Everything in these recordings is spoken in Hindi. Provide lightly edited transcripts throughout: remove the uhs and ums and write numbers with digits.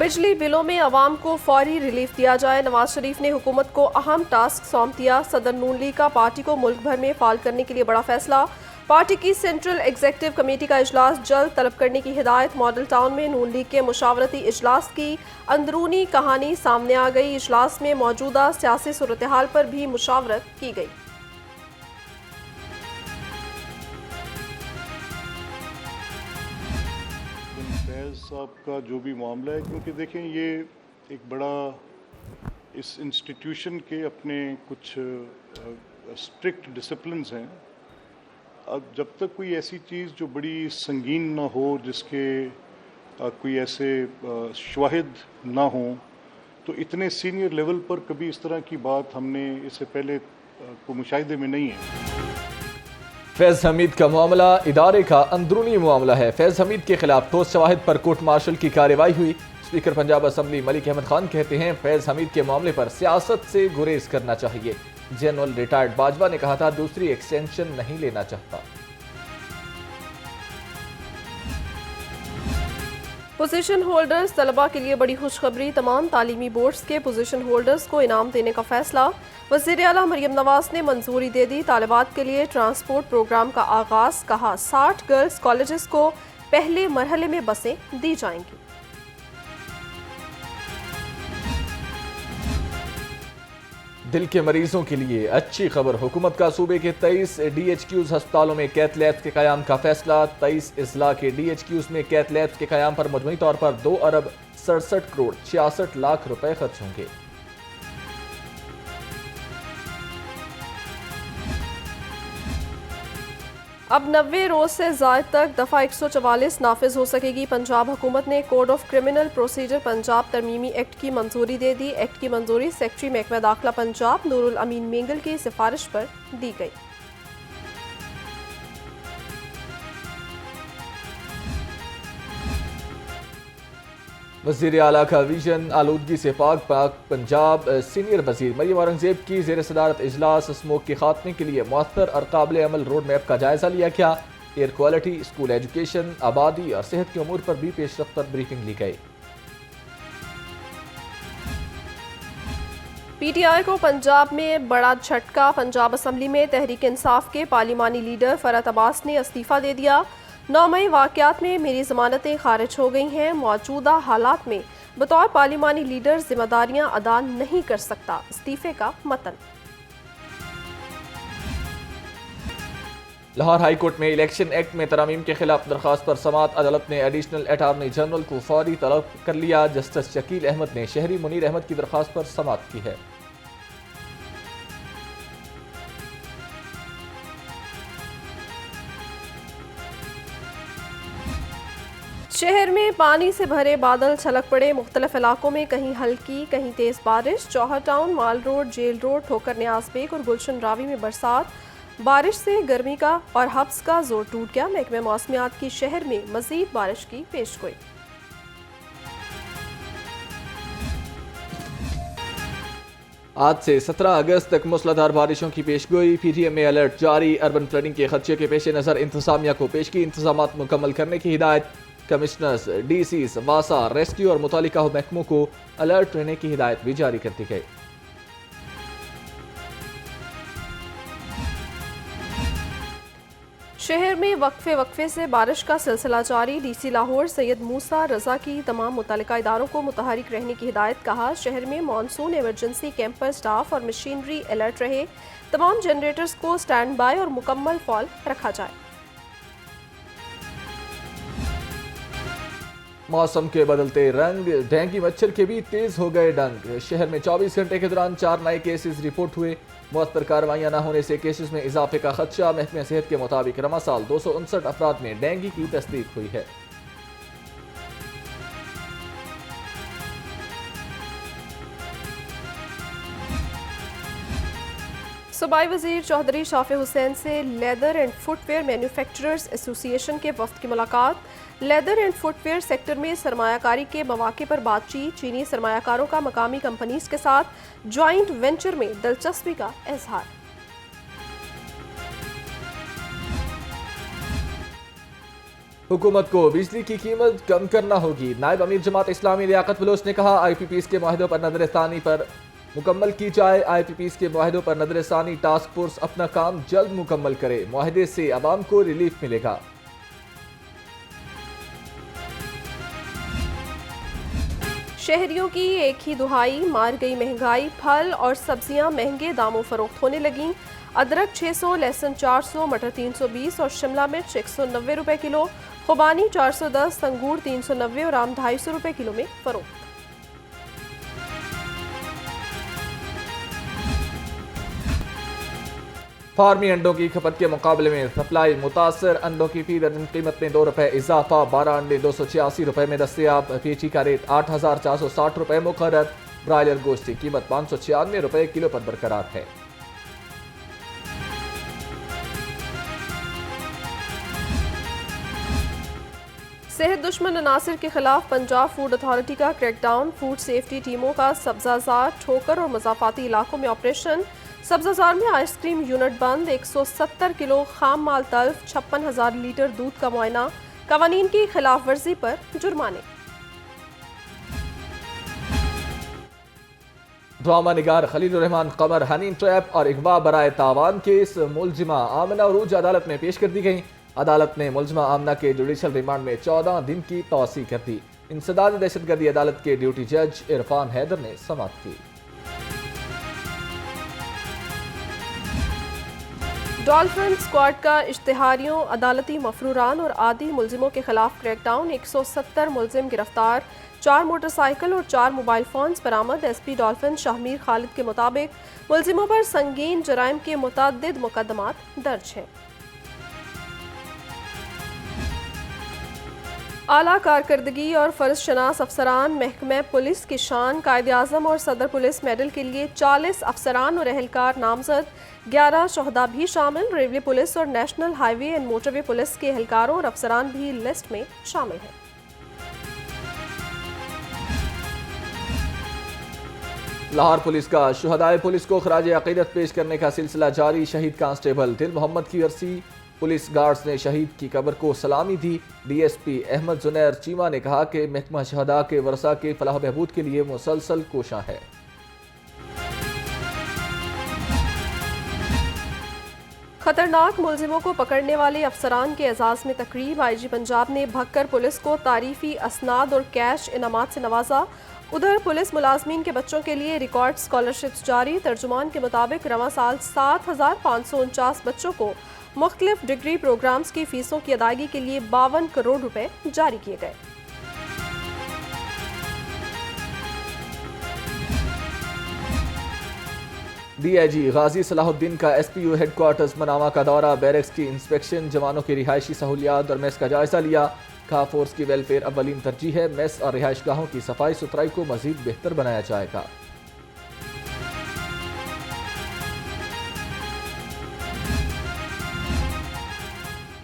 बिजली बिलों में अवाम को फौरी रिलीफ दिया जाए। नवाज शरीफ ने हुकूमत को अहम टास्क सौंप दिया। सदर नून लीग का पार्टी को मुल्क भर में फाल करने के लिए बड़ा फैसला। पार्टी की सेंट्रल एग्जीक्यूटिव कमेटी का इजलास जल्द तलब करने की हिदायत। मॉडल टाउन में नून लीग के मुशावरती इजलास की अंदरूनी कहानी सामने आ गई। इजलास में मौजूदा सियासी सूरत हाल पर भी मुशावरत की गई। फैज़ साहब का जो भी मामला है, क्योंकि देखें ये एक बड़ा इस इंस्टीट्यूशन के अपने कुछ स्ट्रिक्ट डिसिप्लिन्स हैं। अब जब तक कोई ऐसी चीज़ जो बड़ी संगीन ना हो, जिसके कोई ऐसे शवाहिद ना हो, तो इतने सीनियर लेवल पर कभी इस तरह की बात हमने इससे पहले को मुशाहिदे में नहीं है। फैज़ हमीद का मामला इदारे का अंदरूनी मामला है। फैज़ हमीद के खिलाफ ठोस शवाहिद पर कोर्ट मार्शल की कार्रवाई हुई। स्पीकर पंजाब असम्बली मलिक अहमद खान कहते हैं फैज़ हमीद के मामले पर सियासत से गुरेज करना चाहिए। जनरल रिटायर्ड बाजवा ने कहा था दूसरी एक्सटेंशन नहीं लेना चाहता। पोजीशन होल्डर्स तलबा के लिए बड़ी खुशखबरी। तमाम तालीमी बोर्ड्स के पोजीशन होल्डर्स को इनाम देने का फैसला। वज़ीर आला मरियम नवाज ने मंजूरी दे दी। तालिबात के लिए ट्रांसपोर्ट प्रोग्राम का आगाज। कहा 60 गर्ल्स कॉलेजेस को पहले मरहले में बसें दी जाएंगी। दिल के मरीजों के लिए अच्छी खबर। हुकूमत का सूबे के 23 DHQs अस्पतालों में कैथ लैब्स के क़याम का फैसला। 23 अजला के DHQs में कैथ लैब्स के क़याम पर मजमूई तौर पर 2 अरब 67 करोड़ 66 लाख रुपए खर्च होंगे। अब 90 रोज से ज़ायद तक दफ़ा 144 नाफिज हो सकेगी। पंजाब हुकूमत ने code of criminal procedure Punjab तरमीमी एक्ट की मंजूरी दे दी। एक्ट की मंजूरी सेक्रेटरी महकमा दाखिला पंजाब नूरुल अमीन मेंगल की सिफारिश पर दी गई। वज़ीर आला का विजन आलूदगी से पाक पाक पंजाब। सीनियर वज़ीर मरियम औरंगजेब की ज़ेर सदारत इजलास। स्मोक के खात्मे के लिए मौसर और काबिल अमल रोड मैप का जायजा लिया गया। एयर क्वालिटी, स्कूल एजुकेशन, आबादी और सेहत के उमूर पर भी पेशरफ्त पर ब्रीफिंग ली गई। PTI को पंजाब में बड़ा झटका। पंजाब असम्बली में तहरीक इंसाफ के पार्लिमानी लीडर फरहत अब्बास ने इस्तीफा दे दिया। 9 मई वाक़यात में मेरी ज़मानतें खारिज हो गई हैं। मौजूदा हालात में बतौर पार्लिमानी लीडर जिम्मेदारियां अदा नहीं कर सकता। इस्तीफे का मतन। लाहौर हाई कोर्ट में इलेक्शन एक्ट में तरमीम के खिलाफ दरख्वास्त पर समाअत। अदालत ने एडिशनल अटॉर्नी जनरल को फौरी तलब कर लिया। जस्टिस शकील अहमद ने शहरी मुनीर अहमद की दरख्वास्त पर समाअत की है। शहर में पानी से भरे बादल छलक पड़े। मुख्तलिफ इलाकों में कहीं हल्की कहीं तेज बारिश। जौहर टाउन, माल रोड, जेल रोड, ठोकर न्याज बेग और गुलशन रावी में बरसात। बारिश से गर्मी का और हब्स का जोर टूट गया। महकमे मौसमियात की शहर में मजीद बारिश की पेशगोई। आज से 17 अगस्त तक मूसलाधार बारिशों की पेशगोई। PTM में अलर्ट जारी। अर्बन फ्लडिंग के खदशे के पेश नज़र इंतजामिया को पेशगी इंतजामात मुकम्मल करने की हिदायत। कमिश्नर्स, DCs, वासा, रेस्क्यू और मुतालिका महकमों को अलर्ट रहने की हिदायत भी जारी कर दी गई। शहर में वक्फे से बारिश का सिलसिला जारी। DC लाहौर सैयद मूसा रजा की तमाम मुतल्लिका इदारों को मुतहरिक रहने की हिदायत। कहा शहर में मानसून इमरजेंसी कैंप पर स्टाफ और मशीनरी अलर्ट रहे। तमाम जनरेटर्स को स्टैंड बाय और मुकम्मल फॉल रखा जाए। मौसम के बदलते रंग। डेंगू मच्छर के भी तेज हो गए डंग। शहर में 24 घंटे के दौरान 4 नए केसेस रिपोर्ट हुए। मुअत्तर कार्रवाइयां न होने से केसेस में इजाफे का खदशा। महकमे सेहत के मुताबिक रमा साल 259 अफराद में डेंगू की तस्दीक हुई है। सूबाई वज़ीर चौधरी शाफे हुसैन से leather and footwear manufacturers association के वफ्द की मुलाकात। लेदर एंड फुटवेयर सेक्टर में सरमायाकारी के मौके पर बातचीत। चीनी सरमायाकारों का मकामी कंपनीज के साथ ज्वाइंट वेंचर में दिलचस्पी का इजहार। हुकूमत को बिजली की कीमत कम करना होगी। नायब अमीर जमात इस्लामी लियाकत बलोच ने कहा, IPPs के माहिदों पर नजरसानी पर मुकम्मल की जाए। IPPs के माहिदों पर नजरसानी टास्क फोर्स अपना काम जल्द मुकम्मल करे। माहिदे से आवाम को रिलीफ मिलेगा। शहरियों की एक ही दुहाई, मार गई महंगाई। फल और सब्जियां महंगे दामों फरोख्त होने लगीं। अदरक 600, लहसुन 400, मटर 320 और शिमला मिर्च 190 रुपए किलो। खुबानी 410, अंगूर 390 और आम 250 रुपए किलो में फरोख्त। फार्मी अंडों की खपत के मुकाबले में सप्लाई मुतासर। अंडों की फी दर्जन कीमत में 2 रुपए इजाफा। 12 अंडे 286 रुपए में दस्तियाब। पीची का रेट 8,460 रुपए मुकर्रर। ब्रायलर गोश्त की कीमत 596 रुपए किलो पर बरकरार है। सेहत दुश्मन अनासर के खिलाफ पंजाब फूड अथॉरिटी का क्रैकडाउन। फूड सेफ्टी टीमों का सब्जाजार, ठोकर और मजाफाती इलाकों में ऑपरेशन। सब्जाजार में आइसक्रीम यूनिट बंद। 170 किलो खाम माल तल्फ। 56,000 लीटर दूध का मुआयना। कवानीन की खिलाफ वर्जी पर जुर्माने। ड्रामा निगार खलीलुर रहमान कमर हनी ट्रैप और इगवा बराए तावान केस मुलजिमा आमना उरूज अदालत में पेश कर दी गई। अदालत ने मुलजिमा आमना के जुडिशल रिमांड में 14 दिन की तौसी कर दी। इंसदाद दहशतगर्दी अदालत के ड्यूटी जज इरफान हैदर ने समाअत की। डॉल्फिन स्क्वाड का इश्तिहारियों, अदालती मफरूरान और आदि मुलजिमों के खिलाफ क्रैकडाउन। 170 मुलजिम गिरफ्तार। 4 मोटरसाइकिल और 4 मोबाइल फोन्स बरामद। SP डॉल्फिन शाहमीर खालिद के मुताबिक मुलजिमों पर संगीन जराइम के मुतअद्दिद मुकदमात दर्ज हैं। आला कारकर्दगी और फर्ज शनास अफसरान महकमे पुलिस की शान। कायद-ए-आज़म और सदर पुलिस मेडल के लिए 40 अफसरान और एहलकार नामजद। 11 शोहदा भी शामिल। रेलवे पुलिस और national highway and motorway police के एहलकारों और अफसरान भी लिस्ट में शामिल हैं। लाहौर पुलिस का शुहदाए पुलिस को खराज अकीदत पेश करने का सिलसिला जारी। शहीद कांस्टेबल दिल मोहम्मद की अरसी पुलिस गार्ड्स ने शहीद की कब्र को सलामी दी। DSP अहमद जुनैर चीमा ने कहा कि महकमा शहदा के वर्सा के फलाह बहबूद के लिए मुसलसल कोशां है। खतरनाक मुलजिमों को पकड़ने वाले अफसरान के एजाज में तकरीब। IG पंजाब ने भक्कर पुलिस को तारीफी असनाद और कैश इनामात से नवाजा। उधर पुलिस मुलाजमीन के बच्चों के लिए रिकॉर्ड स्कॉलरशिप्स जारी। तर्जुमान के मुताबिक रवां साल 7,549 बच्चों को मुख्तलिफ डिग्री प्रोग्राम्स की फीसों की अदायगी के लिए 52 करोड़ रुपए जारी किए गए। DIG गाजी सलाहुद्दीन का SPU हेडक्वार्टर्स मनामा का दौरा। बैरक्स की इंस्पेक्शन, जवानों की रिहायशी सहूलियात और मेस का जायजा लिया। कहा फोर्स की वेलफेयर अव्वलीन तरजीह है। मेस और रिहाइश गाहों की सफाई सुथराई को मजीद बेहतर बनाया जाएगा।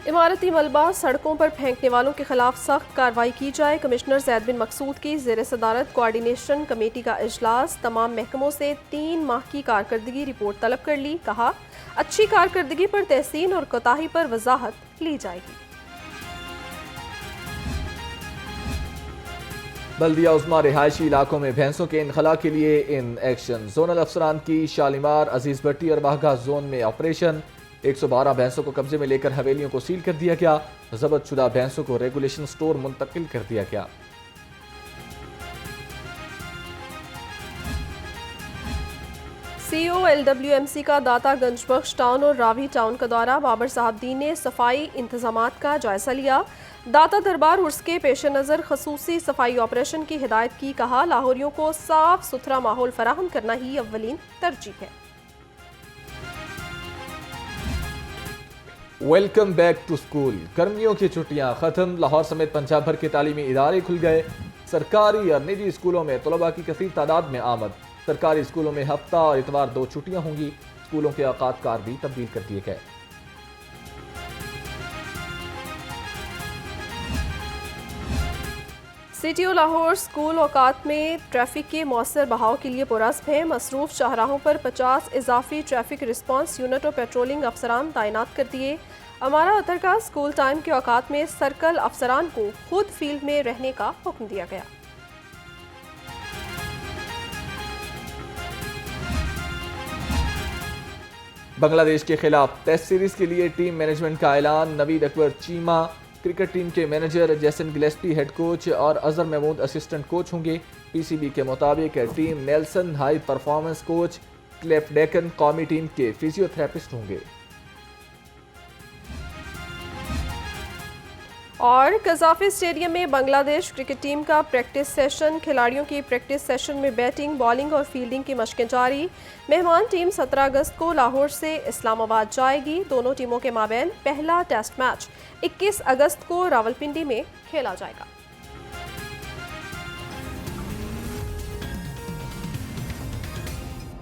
इमारती मलबा सड़कों पर फेंकने वालों के खिलाफ सख्त कार्रवाई की जाए। कमिश्नर ज़ैद बिन मकसूद की ज़ेर सदारत कोऑर्डिनेशन कमेटी का इजलास। तमाम महकमों से 3 माह की कारकर्दगी रिपोर्ट तलब कर ली। कहा अच्छी कारकर्दगी पर तहसीन और कोताही पर वजाहत ली जाएगी। बल्दिया उज़्मा रिहायशी इलाकों में भैंसों के इनखला के लिए इन एक्शन। जोनल अफसरान की शालीमार, अजीज भट्टी और बाघा जोन में ऑपरेशन। 112 भैंसों को कब्जे में लेकर हवेलियों को सील कर दिया गया। जब्त शुदा भैंसों को रेगुलेशन स्टोर मुंतकिल कर दिया गया। CEO LWMC का दाता गंजबख्श टाउन और रावी टाउन का दौरा। बाबर साहबदीन ने सफाई इंतजामात का जायजा लिया। दाता दरबार उर्स के पेश नज़र खसूसी सफाई ऑपरेशन की हिदायत की। कहा लाहौरियों को साफ सुथरा माहौल फराहम करना ही अव्वलीन तरजीह है। Welcome back to school. गर्मियों की छुट्टियां खत्म। लाहौर समेत पंजाब भर के तालीमी इदारे खुल गए। सरकारी और निजी स्कूलों में तलबा की कसीर तादाद में आमद। सरकारी स्कूलों में हफ्ता और इतवार 2 छुट्टियां होंगी। स्कूलों के औकात कार भी तब्दील कर दिए गए। CTO लाहौर स्कूल औकात में ट्रैफिक के मौसर बहाव के लिए पुरस्ब है। मसरूफ शाहराहों पर 50 इजाफी ट्रैफिक रिस्पांस यूनिट और पेट्रोलिंग अफसरान तैनात कर दिए। अमारा अतर का स्कूल टाइम के औकात में सर्कल अफसरान को खुद फील्ड में रहने का हुक्म दिया गया। बांग्लादेश के खिलाफ टेस्ट सीरीज के लिए टीम मैनेजमेंट का ऐलान। नवीद अकबर चीमा क्रिकेट टीम के manager, Jason Gillespie head coach और अजहर महमूद असिस्टेंट कोच होंगे। पीसीबी के मुताबिक Tim Nielsen high performance coach, Cliffe Deacon कौमी टीम के फिजियोथेरेपिस्ट होंगे। और कजाफी स्टेडियम में बांग्लादेश क्रिकेट टीम का प्रैक्टिस सेशन। खिलाड़ियों की प्रैक्टिस सेशन में बैटिंग, बॉलिंग और फील्डिंग की मशकें जारी। मेहमान टीम 17 अगस्त को लाहौर से इस्लामाबाद जाएगी। दोनों टीमों के माबैन पहला टेस्ट मैच 21 अगस्त को रावलपिंडी में खेला जाएगा।